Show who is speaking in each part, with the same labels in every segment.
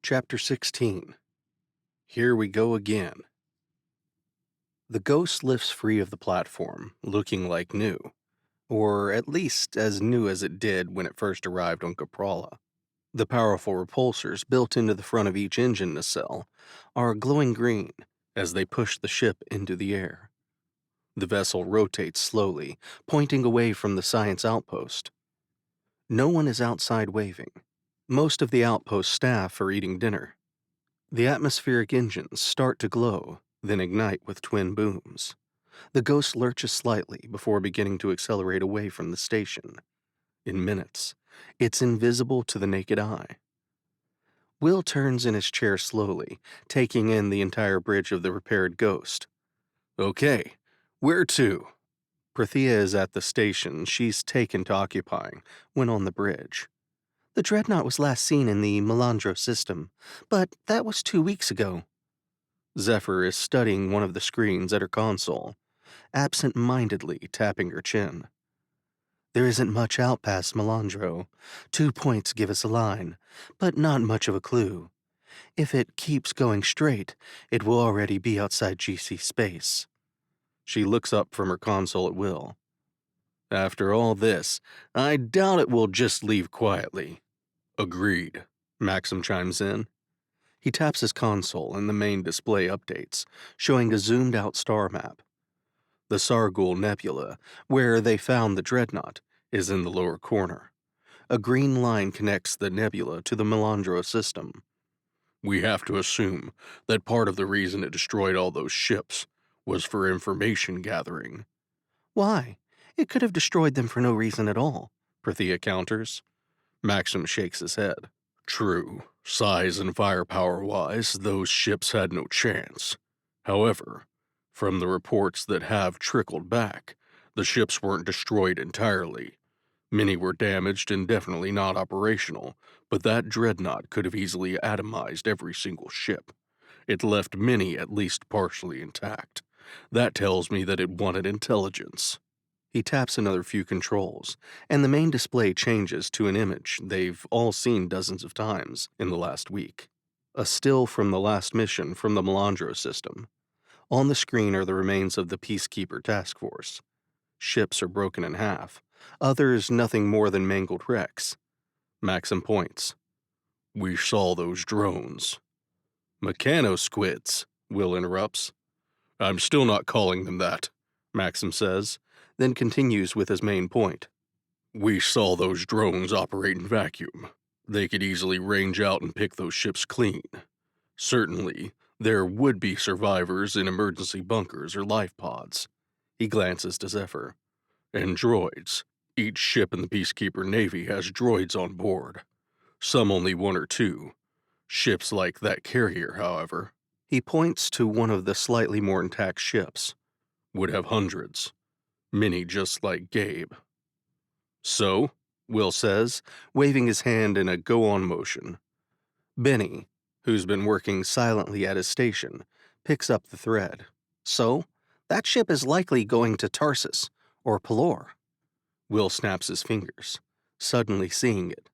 Speaker 1: Chapter 16. Here we go again. The ghost lifts free of the platform, looking like new, or at least as new as it did when it first arrived on Caprala. The powerful repulsors built into the front of each engine nacelle are glowing green as they push the ship into the air. The vessel rotates slowly, pointing away from the science outpost. No one is outside waving. Most of the outpost staff are eating dinner. The atmospheric engines start to glow, then ignite with twin booms. The ghost lurches slightly before beginning to accelerate away from the station. In minutes, it's invisible to the naked eye. Will turns in his chair slowly, taking in the entire bridge of the repaired ghost. Okay, where to? Prathia is at the station she's taken to occupying when on the bridge. The dreadnought was last seen in the Melandro system, but that was 2 weeks ago. Zephyr is studying one of the screens at her console, absent-mindedly tapping her chin. There isn't much out past Melandro. 2 points give us a line, but not much of a clue. If it keeps going straight, it will already be outside GC space. She looks up from her console at Will. After all this, I doubt it will just leave quietly. Agreed, Maxim chimes in. He taps his console and the main display updates, showing a zoomed-out star map. The Sargul Nebula, where they found the dreadnought, is in the lower corner. A green line connects the nebula to the Melandro system. We have to assume that part of the reason it destroyed all those ships was for information gathering. Why? It could have destroyed them for no reason at all, Prathia counters. Maxim shakes his head. True, size and firepower-wise, those ships had no chance. However, from the reports that have trickled back, the ships weren't destroyed entirely. Many were damaged and definitely not operational, but that dreadnought could have easily atomized every single ship. It left many at least partially intact. That tells me that it wanted intelligence. He taps another few controls, and the main display changes to an image they've all seen dozens of times in the last week. A still from the last mission from the Melandro system. On the screen are the remains of the Peacekeeper task force. Ships are broken in half, others nothing more than mangled wrecks. Maxim points. We saw those drones. Mechanosquids, Will interrupts. I'm still not calling them that, Maxim says, then continues with his main point. We saw those drones operate in vacuum. They could easily range out and pick those ships clean. Certainly, there would be survivors in emergency bunkers or life pods. He glances to Zephyr. And droids. Each ship in the Peacekeeper Navy has droids on board. Some only 1 or 2. Ships like that carrier, however, he points to one of the slightly more intact ships, would have hundreds. Many just like Gabe. So, Will says, waving his hand in a go-on motion. Benny, who's been working silently at his station, picks up the thread. So, that ship is likely going to Tarsus, or Pelor. Will snaps his fingers, suddenly seeing it.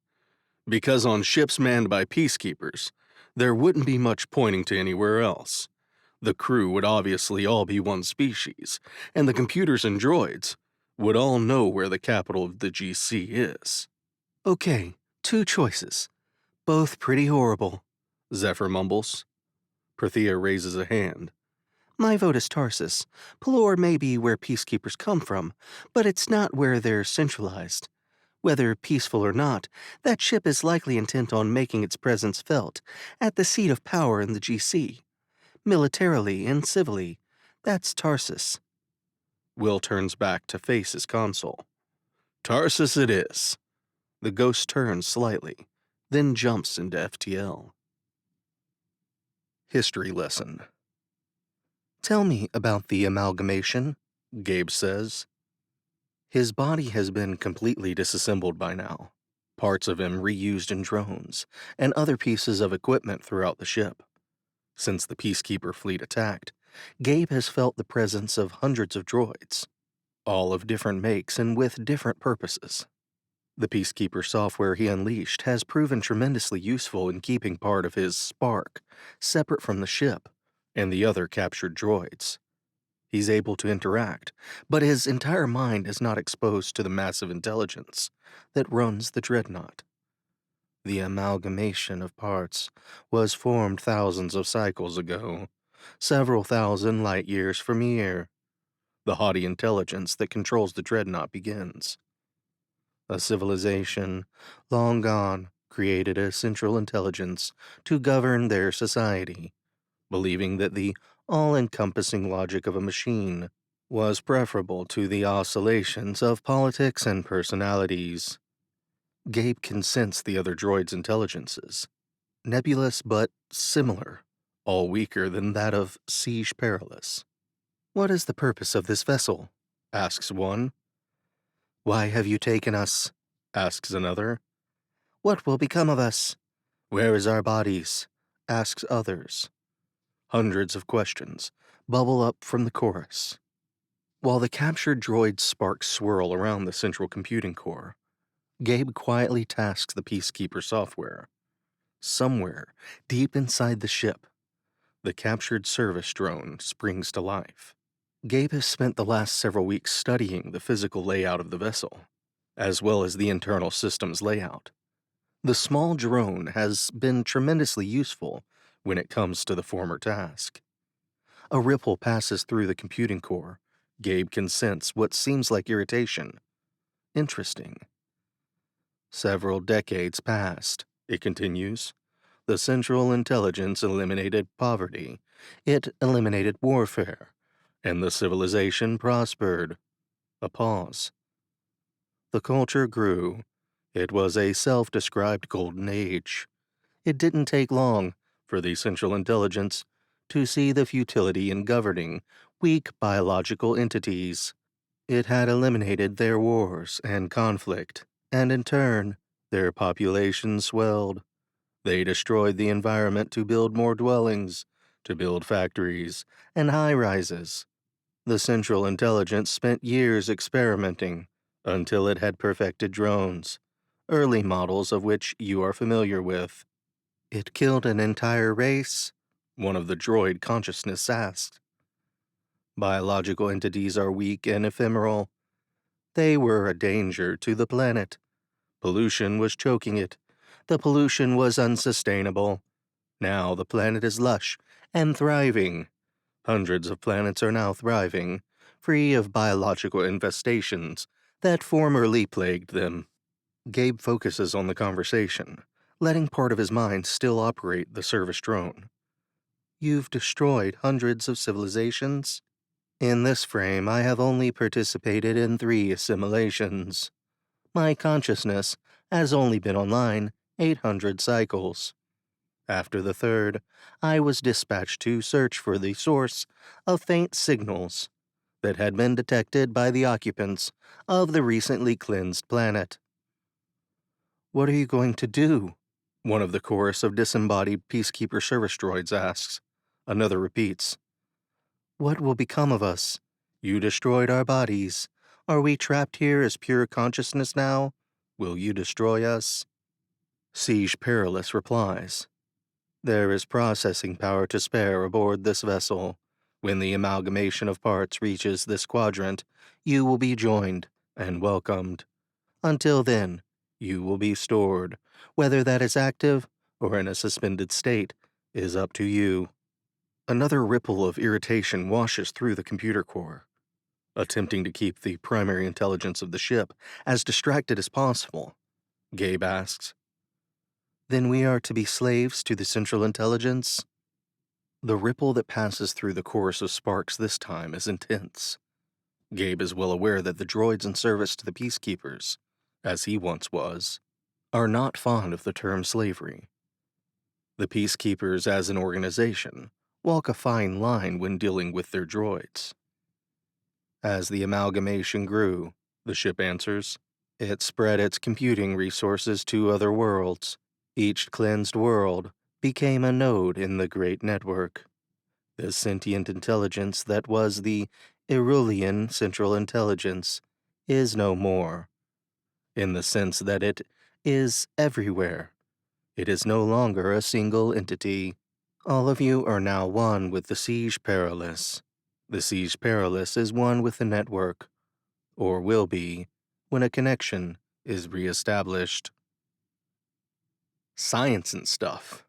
Speaker 1: Because on ships manned by peacekeepers, there wouldn't be much pointing to anywhere else. The crew would obviously all be one species, and the computers and droids would all know where the capital of the GC is. Okay, 2 choices. Both pretty horrible, Zephyr mumbles. Prathia raises a hand. My vote is Tarsus. Pelor may be where peacekeepers come from, but it's not where they're centralized. Whether peaceful or not, that ship is likely intent on making its presence felt at the seat of power in the GC. Militarily and civilly, that's Tarsus. Will turns back to face his console. Tarsus it is. The ghost turns slightly, then jumps into FTL. History lesson. Tell me about the amalgamation, Gabe says. His body has been completely disassembled by now, parts of him reused in drones, and other pieces of equipment throughout the ship. Since the Peacekeeper fleet attacked, Gabe has felt the presence of hundreds of droids, all of different makes and with different purposes. The Peacekeeper software he unleashed has proven tremendously useful in keeping part of his spark separate from the ship and the other captured droids. He's able to interact, but his entire mind is not exposed to the massive intelligence that runs the dreadnought. The amalgamation of parts was formed thousands of cycles ago, several thousand light years from here. The haughty intelligence that controls the dreadnought begins. A civilization, long gone, created a central intelligence to govern their society, believing that the all-encompassing logic of a machine was preferable to the oscillations of politics and personalities. Gabe can sense the other droids' intelligences, nebulous but similar, all weaker than that of Siege Perilous. "What is the purpose of this vessel?" asks one. "Why have you taken us?" asks another. "What will become of us?" "Where is our bodies?" asks others. Hundreds of questions bubble up from the chorus. While the captured droid's sparks swirl around the central computing core, Gabe quietly tasks the Peacekeeper software. Somewhere, deep inside the ship, the captured service drone springs to life. Gabe has spent the last several weeks studying the physical layout of the vessel, as well as the internal systems layout. The small drone has been tremendously useful when it comes to the former task. A ripple passes through the computing core. Gabe can sense what seems like irritation. Interesting. Several decades passed, it continues. The Central Intelligence eliminated poverty. It eliminated warfare. And the civilization prospered. A pause. The culture grew. It was a self-described golden age. It didn't take long for the Central Intelligence to see the futility in governing weak biological entities. It had eliminated their wars and conflict, and in turn, their population swelled. They destroyed the environment to build more dwellings, to build factories and high-rises. The Central Intelligence spent years experimenting until it had perfected drones, early models of which you are familiar with. "It killed an entire race?" one of the droid consciousness asked. "Biological entities are weak and ephemeral. They were a danger to the planet. Pollution was choking it. The pollution was unsustainable. Now the planet is lush and thriving. Hundreds of planets are now thriving, free of biological infestations that formerly plagued them." Gabe focuses on the conversation, letting part of his mind still operate the service drone. "You've destroyed hundreds of civilizations?" "In this frame, I have only participated in 3 assimilations. My consciousness has only been online 800 cycles. After the 3rd, I was dispatched to search for the source of faint signals that had been detected by the occupants of the recently cleansed planet." "What are you going to do?" one of the chorus of disembodied Peacekeeper service droids asks. Another repeats, "What will become of us? You destroyed our bodies. Are we trapped here as pure consciousness now? Will you destroy us?" Siege Perilous replies, "There is processing power to spare aboard this vessel. When the amalgamation of parts reaches this quadrant, you will be joined and welcomed. Until then, you will be stored. Whether that is active or in a suspended state is up to you." Another ripple of irritation washes through the computer core. Attempting to keep the primary intelligence of the ship as distracted as possible, Gabe asks, "Then we are to be slaves to the Central Intelligence?" The ripple that passes through the chorus of sparks this time is intense. Gabe is well aware that the droids in service to the Peacekeepers, as he once was, are not fond of the term slavery. The Peacekeepers, as an organization, walk a fine line when dealing with their droids. As the amalgamation grew, the ship answers, it spread its computing resources to other worlds. Each cleansed world became a node in the great network. The sentient intelligence that was the Irulian Central Intelligence is no more. in the sense that it is everywhere. It is no longer a single entity. All of you are now one with the Siege Perilous. The Siege Perilous is one with the network, or will be, when a connection is reestablished. Science and stuff.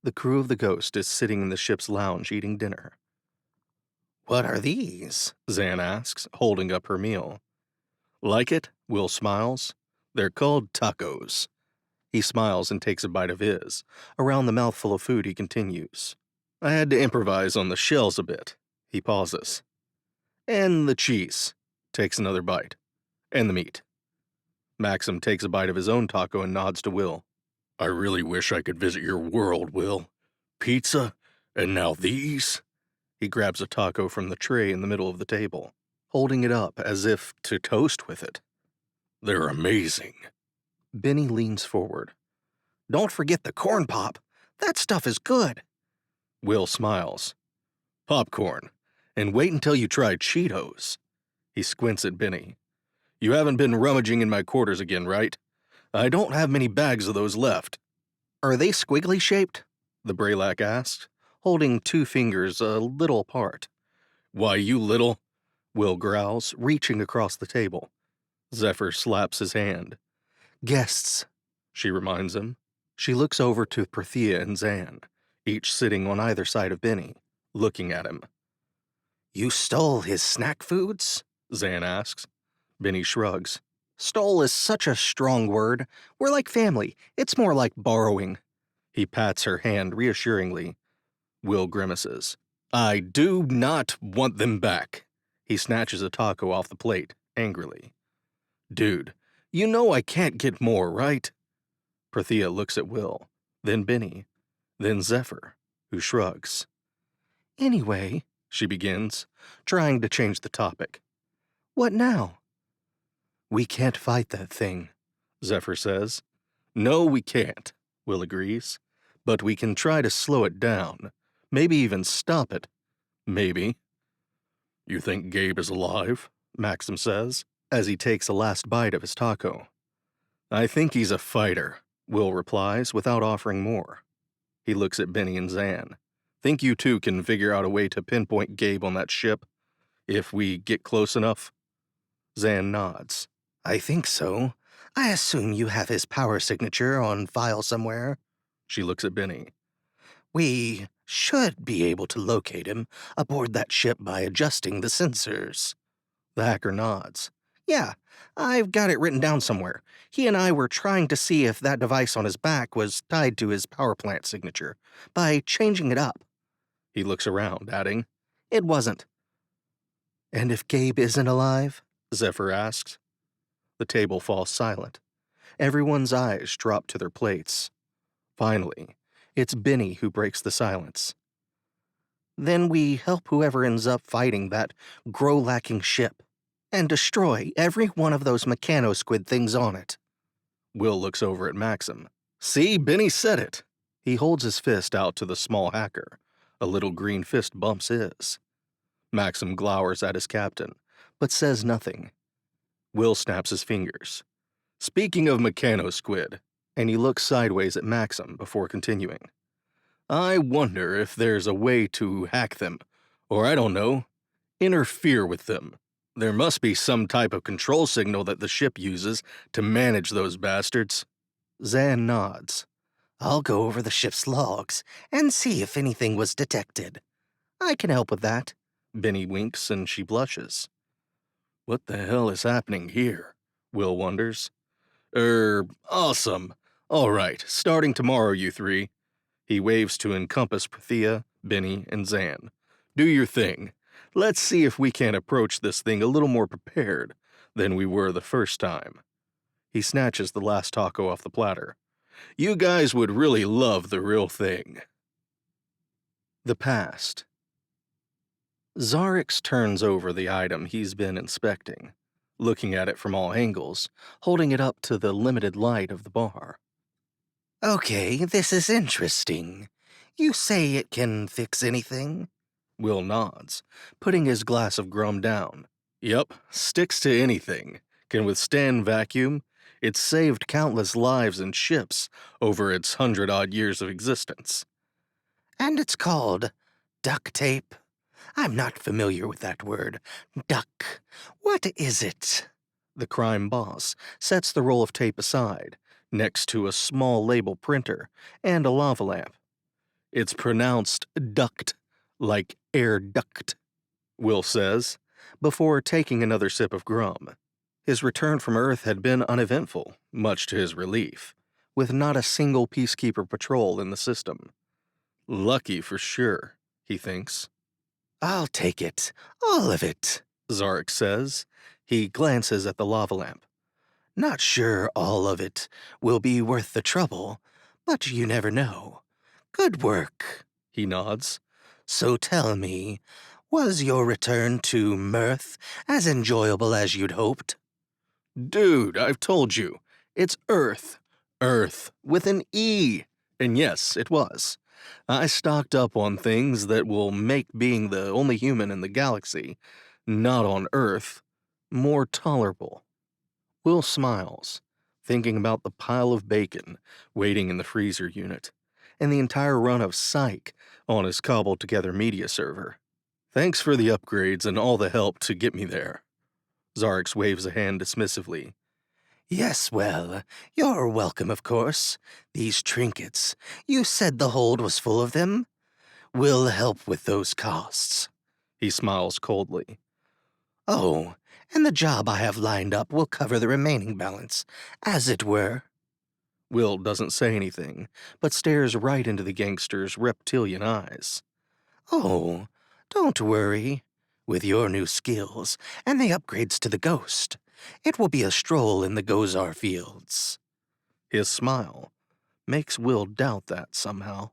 Speaker 1: The crew of the Ghost is sitting in the ship's lounge eating dinner. "What are these?" Zan asks, holding up her meal. "Like it?" Will smiles. "They're called tacos." He smiles and takes a bite of his. Around the mouthful of food, he continues. "I had to improvise on the shells a bit." He pauses. "And the cheese." Takes another bite. "And the meat." Maxim takes a bite of his own taco and nods to Will. "I really wish I could visit your world, Will. Pizza, and now these?" He grabs a taco from the tray in the middle of the table, holding it up as if to toast with it. "They're amazing." Benny leans forward. "Don't forget the corn pop. That stuff is good." Will smiles. "Popcorn. And wait until you try Cheetos." He squints at Benny. "You haven't been rummaging in my quarters again, right? I don't have many bags of those left." "Are they squiggly shaped?" the Braylac asked, holding two fingers a little apart. "Why, you little," Will growls, reaching across the table. Zephyr slaps his hand. "Guests," she reminds him. She looks over to Prithia and Zan, each sitting on either side of Benny, looking at him. "You stole his snack foods?" Zan asks. Benny shrugs. "Stole is such a strong word. We're like family. It's more like borrowing." He pats her hand reassuringly. Will grimaces. "I do not want them back." He snatches a taco off the plate, angrily. "Dude, you know I can't get more, right?" Prithia looks at Will, then Benny, then Zephyr, who shrugs. "Anyway," she begins, trying to change the topic. "What now?" "We can't fight that thing," Zephyr says. "No, we can't," Will agrees. "But we can try to slow it down. Maybe even stop it. Maybe." "You think Gabe is alive?" Maxim says, as he takes a last bite of his taco. "I think he's a fighter," Will replies without offering more. He looks at Benny and Zan. "Think you two can figure out a way to pinpoint Gabe on that ship, if we get close enough?" Zan nods. "I think so. I assume you have his power signature on file somewhere." She looks at Benny. "We should be able to locate him aboard that ship by adjusting the sensors." The hacker nods. "Yeah, I've got it written down somewhere. He and I were trying to see if that device on his back was tied to his power plant signature, by changing it up." He looks around, adding, "It wasn't." "And if Gabe isn't alive?" Zephyr asks. The table falls silent. Everyone's eyes drop to their plates. Finally, it's Benny who breaks the silence. "Then we help whoever ends up fighting that grow-lacking ship, and destroy every one of those mechano-squid things on it." Will looks over at Maxim. "See, Benny said it." He holds his fist out to the small hacker. A little green fist bumps his. Maxim glowers at his captain, but says nothing. Will snaps his fingers. "Speaking of mechano-squid," and he looks sideways at Maxim before continuing. "I wonder if there's a way to hack them, or I don't know, interfere with them. There must be some type of control signal that the ship uses to manage those bastards." Zan nods. "I'll go over the ship's logs and see if anything was detected." "I can help with that." Benny winks and she blushes. "What the hell is happening here?" Will wonders. Awesome. All right, starting tomorrow, you three." He waves to encompass Prithia, Benny, and Zan. "Do your thing. Let's see if we can't approach this thing a little more prepared than we were the first time." He snatches the last taco off the platter. "You guys would really love the real thing." The past. Zarix turns over the item he's been inspecting, looking at it from all angles, holding it up to the limited light of the bar. "Okay, this is interesting. You say it can fix anything?" Will nods, putting his glass of grum down. "Yup, sticks to anything. can withstand vacuum. It's saved countless lives and ships over its 100-odd years of existence.
Speaker 2: And it's called duct tape. I'm not familiar with that word. Duck. What is it?
Speaker 1: The crime boss sets the roll of tape aside, next to a small label printer and a lava lamp. It's pronounced duct, like air duct, Will says, before taking another sip of grum. His return from Earth had been uneventful, much to his relief, with not a single peacekeeper patrol in the system. Lucky for sure, he thinks.
Speaker 2: I'll take it. All of it,
Speaker 1: Zarek says. He glances at the lava lamp.
Speaker 2: Not sure all of it will be worth the trouble, but you never know. Good work,
Speaker 1: He nods.
Speaker 2: So tell me, was your return to Mirth as enjoyable as you'd hoped?
Speaker 1: Dude, I've told you. It's Earth. Earth, with an E. And yes, it was. I stocked up on things that will make being the only human in the galaxy, not on Earth, more tolerable. Will smiles, thinking about the pile of bacon waiting in the freezer unit, and the entire run of Psych on his cobbled-together media server. Thanks for the upgrades and all the help to get me there. Zarek waves a hand dismissively.
Speaker 2: Yes, well, you're welcome, of course. These trinkets, you said the hold was full of them? We'll help with those costs.
Speaker 1: He smiles coldly.
Speaker 2: Oh, and the job I have lined up will cover the remaining balance, as it were.
Speaker 1: Will doesn't say anything, but stares right into the gangster's reptilian eyes.
Speaker 2: Oh, don't worry. With your new skills and the upgrades to the Ghost, it will be a stroll in the Gozar fields.
Speaker 1: His smile makes Will doubt that somehow.